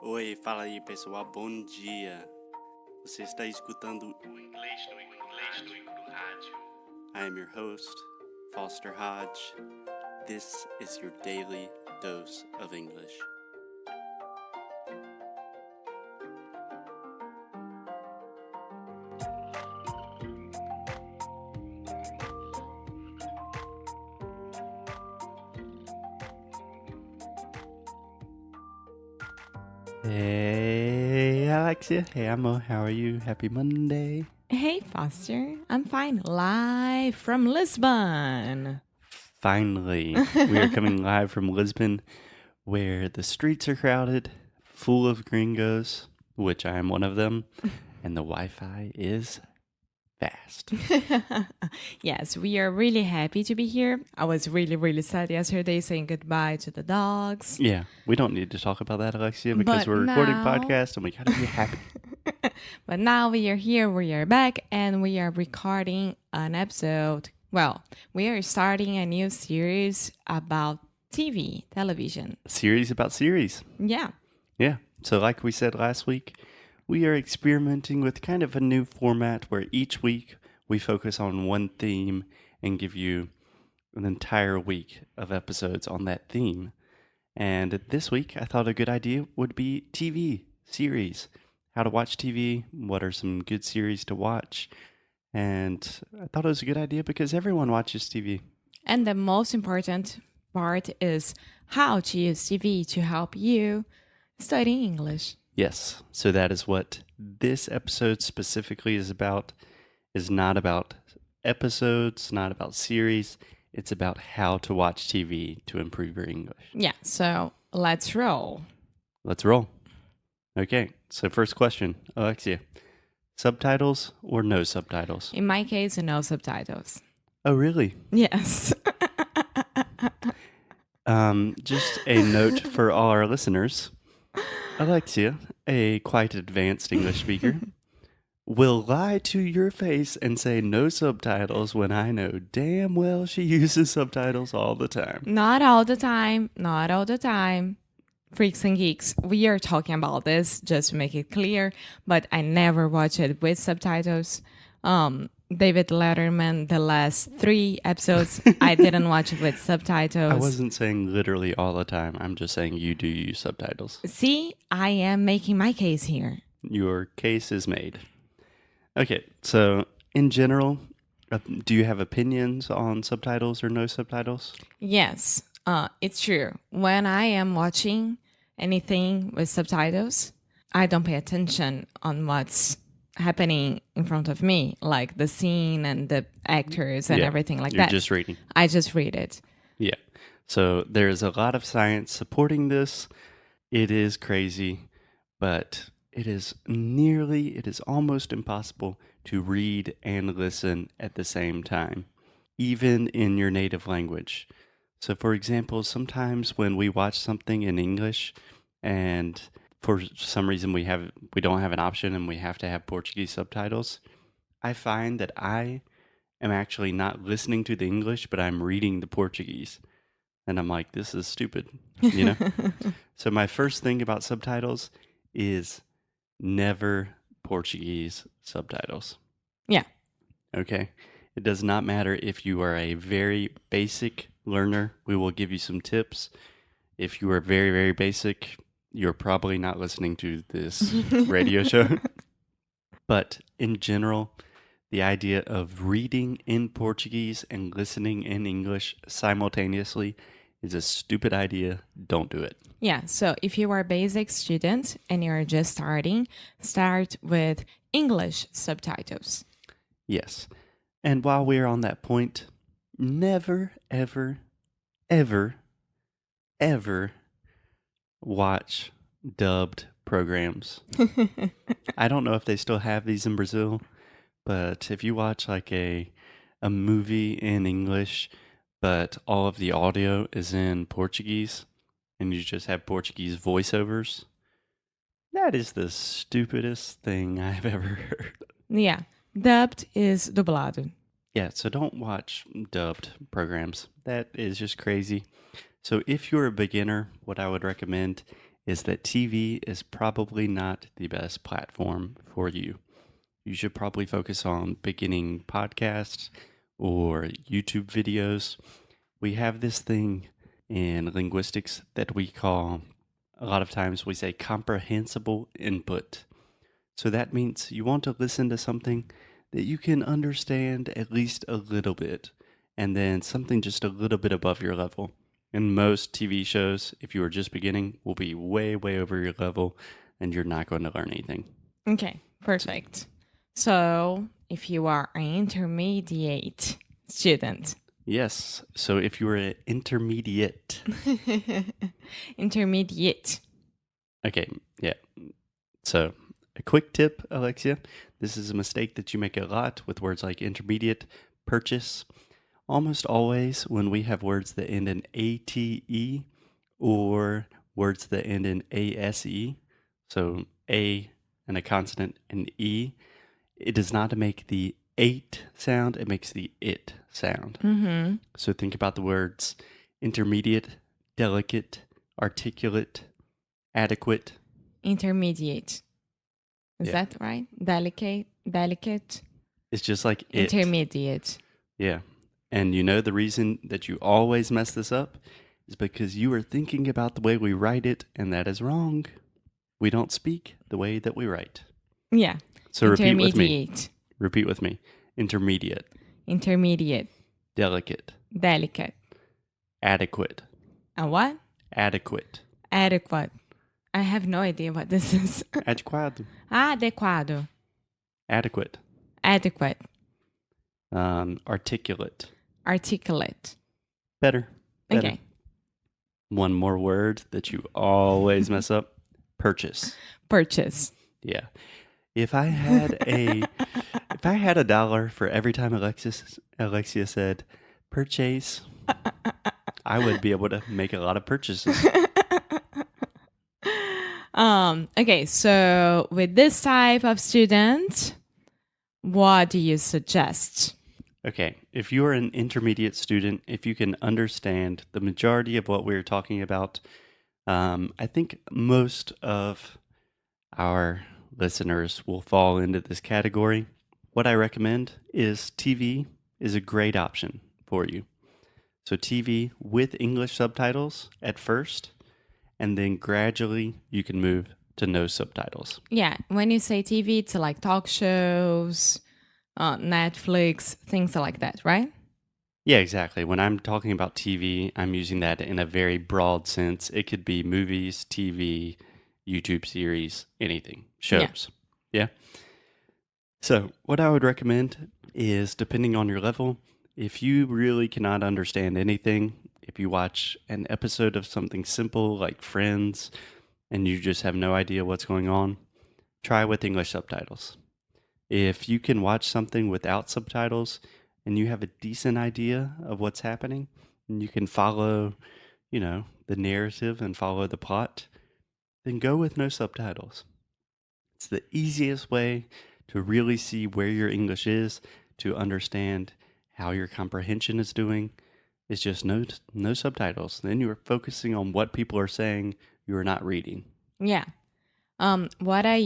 Oi, fala aí pessoal, bom dia. Você está escutando o Inglês no Rádio. I am your host, Foster Hodge. This is your daily dose of English. Hey, Alexia. Hey, Amo. How are you? Happy Monday. Hey, Foster. I'm fine. Live from Lisbon. Finally, we are coming live from Lisbon, where the streets are crowded, full of gringos, which I am one of them, and the Wi-Fi is fast. Yes, we are really happy to be here. I was really sad yesterday saying goodbye to the dogs. Yeah, we don't need to talk about that, Alexia, because we're recording podcast and we gotta be happy. But now we are here, we are back, and we are recording an episode. Well, we are starting a new series about television. Series about series. Yeah. Yeah, so like we said last week, we are experimenting with kind of a new format where each week we focus on one theme and give you an entire week of episodes on that theme. And this week, I thought a good idea would be TV series. How to watch TV, what are some good series to watch. And I thought it was a good idea because everyone watches TV. And the most important part is how to use TV to help you study English. Yes, so that is what this episode specifically is about. Is not about episodes, not about series. It's about how to watch TV to improve your English. Yeah, so let's roll. Let's roll. Okay, so first question, Alexia. Subtitles or no subtitles? In my case, no subtitles. Oh, really? Yes. Just a note for all our listeners. Alexia, a quite advanced English speaker, will lie to your face and say no subtitles when I know damn well she uses subtitles all the time. Not all the time. Not all the time. Freaks and geeks, we are talking about this just to make it clear, but I never watch it with subtitles. David Letterman, the last 3 episodes, I didn't watch it with subtitles. I wasn't saying literally all the time. I'm just saying you do use subtitles. See, I am making my case here. Your case is made. Okay, so in general, do you have opinions on subtitles or no subtitles? Yes, it's true. When I am watching anything with subtitles, I don't pay attention on what's happening in front of me, like the scene and the actors and everything like that. You're just reading. I just read it. Yeah. So there's a lot of science supporting this. It is crazy, but it is almost impossible to read and listen at the same time, even in your native language. So for example, sometimes when we watch something in English and for some reason we don't have an option and we have to have Portuguese subtitles, I find that I am actually not listening to the English, but I'm reading the Portuguese. And I'm like, this is stupid, you know? So my first thing about subtitles is never Portuguese subtitles. Yeah. Okay. It does not matter if you are a very basic learner. We will give you some tips. If you are very, very basic, you're probably not listening to this radio show. But in general, the idea of reading in Portuguese and listening in English simultaneously is a stupid idea. Don't do it. Yeah, so if you are a basic student and you're just starting, start with English subtitles. Yes. And while we're on that point, never, ever, ever, ever watch dubbed programs. I don't know if they still have these in Brazil, but if you watch like a movie in English, but all of the audio is in Portuguese, and you just have Portuguese voiceovers, that is the stupidest thing I've ever heard. Yeah, dubbed is dublado. Yeah, so don't watch dubbed programs. That is just crazy. So if you're a beginner, what I would recommend is that TV is probably not the best platform for you. You should probably focus on beginning podcasts or YouTube videos. We have this thing in linguistics that we call, a lot of times we say comprehensible input. So that means you want to listen to something that you can understand at least a little bit, and then something just a little bit above your level. And most TV shows, if you are just beginning, will be way, way over your level, and you're not going to learn anything. Okay, perfect. So if you are an intermediate student, Yes. So if you are an intermediate, intermediate. okay, yeah. So a quick tip, Alexia. This is a mistake that you make a lot with words like intermediate, purchase. Almost always when we have words that end in ate or words that end in ase, so a and a consonant and e, it does not make the ate sound, it makes the it sound. Mm-hmm. So think about the words intermediate, delicate, articulate, adequate. Intermediate. Is Yeah. that right? Delicate, It's just like it. intermediate. Yeah. And you know the reason that you always mess this up is because you are thinking about the way we write it, and that is wrong. We don't speak the way that we write. Yeah. So repeat with me. Intermediate. Repeat with me. Intermediate, Intermediate. delicate, Delicate. adequate, And what? adequate, Adequate. I have no idea what this is. adequado, Adequado. adequate, Adequate. articulate, Articulate. better. Okay. One more word that you always mess up. Purchase. Purchase. Yeah. If I had $1 for every time Alexia said purchase, I would be able to make a lot of purchases. Okay, so with this type of student, what do you suggest? Okay, if you are an intermediate student, if you can understand the majority of what we're talking about, I think most of our listeners will fall into this category. What I recommend is TV is a great option for you. So TV with English subtitles at first, and then gradually you can move to no subtitles. Yeah, when you say TV, it's like talk shows, Netflix, things like that, right? Yeah, exactly. When I'm talking about TV, I'm using that in a very broad sense. It could be movies, TV, YouTube series, anything, shows. Yeah. So, what I would recommend is, depending on your level, if you really cannot understand anything, if you watch an episode of something simple like Friends and you just have no idea what's going on, try with English subtitles. If you can watch something without subtitles and you have a decent idea of what's happening and you can follow, the narrative and follow the plot, then go with no subtitles. It's the easiest way to really see where your English is, to understand how your comprehension is doing. It's just no subtitles. Then you are focusing on what people are saying. You are not reading. Yeah. What I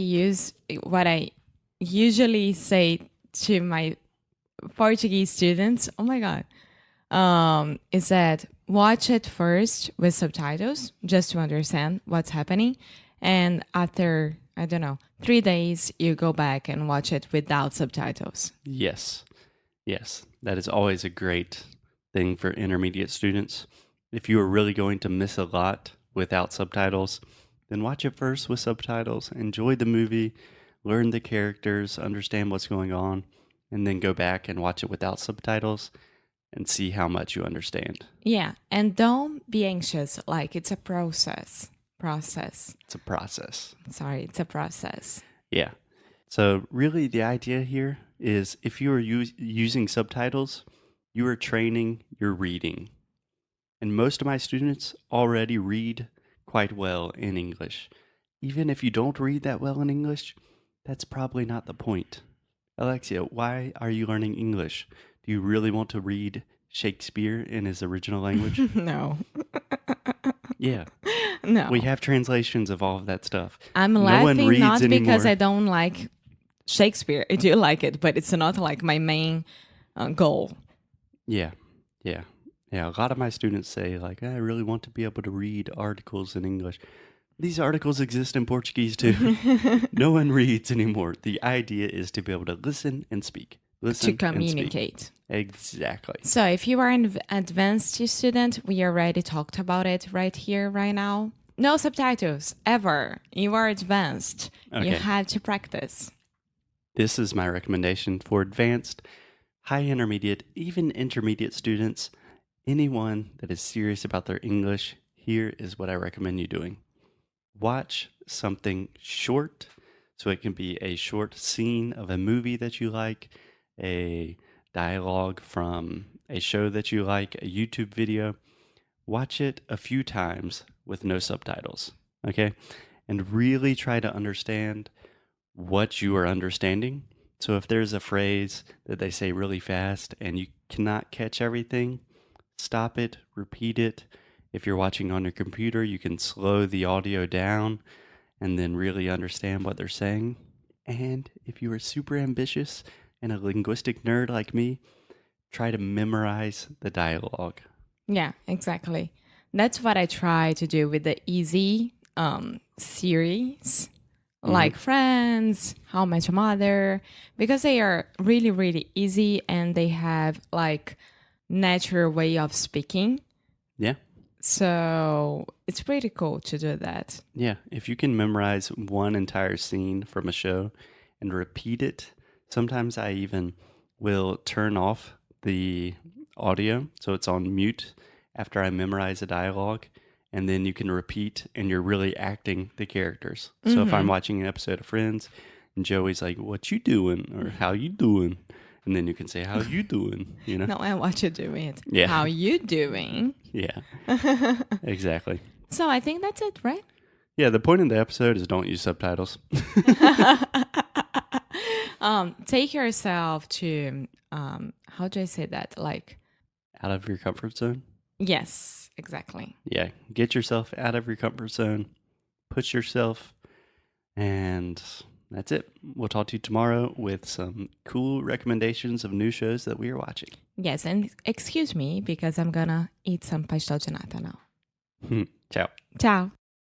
usually say to my Portuguese students, oh my God, is that watch it first with subtitles just to understand what's happening. And after, 3 days, you go back and watch it without subtitles. Yes. That is always a great thing for intermediate students. If you are really going to miss a lot without subtitles, then watch it first with subtitles, enjoy the movie, learn the characters, understand what's going on, and then go back and watch it without subtitles and see how much you understand. Yeah, and don't be anxious. Like, it's a process. It's a process. Sorry, it's a process. Yeah. So really the idea here is if you are using subtitles, you are training your reading. And most of my students already read quite well in English. Even if you don't read that well in English, that's probably not the point. Alexia, why are you learning English? Do you really want to read Shakespeare in his original language? No. Yeah. No. We have translations of all of that stuff. I'm No one laughing reads not because anymore. I don't like Shakespeare. I do like it, but it's not like my main goal. Yeah. A lot of my students say, like, I really want to be able to read articles in English. These articles exist in Portuguese too. No one reads anymore. The idea is to be able to listen and speak. Listen To and speak. communicate. Exactly. So if you are an advanced student, we already talked about it right here, right now. No subtitles, ever. You are advanced. You Okay. have to practice. This is my recommendation for advanced, high intermediate, even intermediate students. Anyone that is serious about their English, here is what I recommend you doing. Watch something short. So it can be a short scene of a movie that you like, a dialogue from a show that you like, a YouTube video. Watch it a few times with no subtitles, okay? And really try to understand what you are understanding. So if there's a phrase that they say really fast and you cannot catch everything, stop it, repeat it. If you're watching on your computer, you can slow the audio down and then really understand what they're saying. And if you are super ambitious and a linguistic nerd like me, try to memorize the dialogue. Yeah, exactly. That's what I try to do with the easy series, like Friends, How I Met Your Mother, because they are really, really easy and they have like natural way of speaking. Yeah. So it's pretty cool to do that. Yeah. If you can memorize one entire scene from a show and repeat it, sometimes I even will turn off the audio so it's on mute after I memorize a dialogue, and then you can repeat and you're really acting the characters. So if I'm watching an episode of Friends and Joey's like, "What you doing?" or "How you doing?" and then you can say, "How you doing?" You know? No, I want you doing it. Yeah. How you doing? Yeah. Exactly. So I think that's it, right? Yeah, the point of the episode is don't use subtitles. Take yourself to how do I say that? Like, Out of your comfort zone. yes, exactly. Yeah, get yourself out of your comfort zone, push yourself, and that's it. We'll talk to you tomorrow with some cool recommendations of new shows that we are watching. Yes, and excuse me because I'm gonna eat some pastel de nata now. Ciao. Ciao.